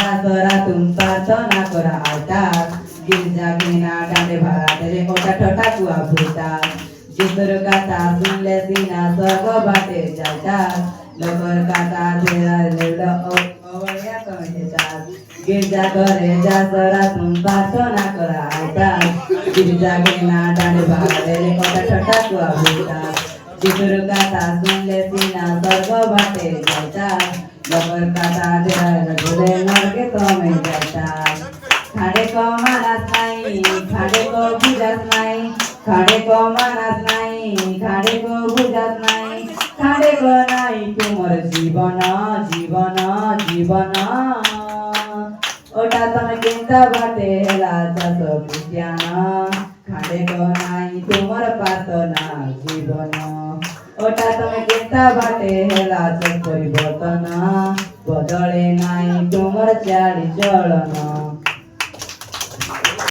যাতরা তুম প্রার্থনা করা আলতার गिरजा गिना डांडे भरा तेरे मोटा ठोटा कुआ भूता जिसर कथा सुन ले सीना स्वर्ग बाटे जाता लोकर कथा तेरा लेलो ओवरिया कमेटा गिरजा करे जा सरा तुम प्रार्थना करा आलता गिरजा गिना डांडे भरा तेरे मोटा ठोटा कुआ भूता जिसर कथा सुन ले सीना स्वर्ग बाटे जाता लोकर कथा तेरा लेलो नरके कमे जाता खाडे को मानस नाही खाडे को बुझत नाही खाडे को मानस नाही खाडे को बुझत नाही खाडे को नाही तुमर जीवन जीवन जीवन ओटा तमे केंता बाटे हेला चास क्रिस्टियान खाडे को नाही तुमर प्रार्थना जीवन ओटा तमे केंता बाटे हेला चास परिवर्तन बदले नाही तुमर चाली चलन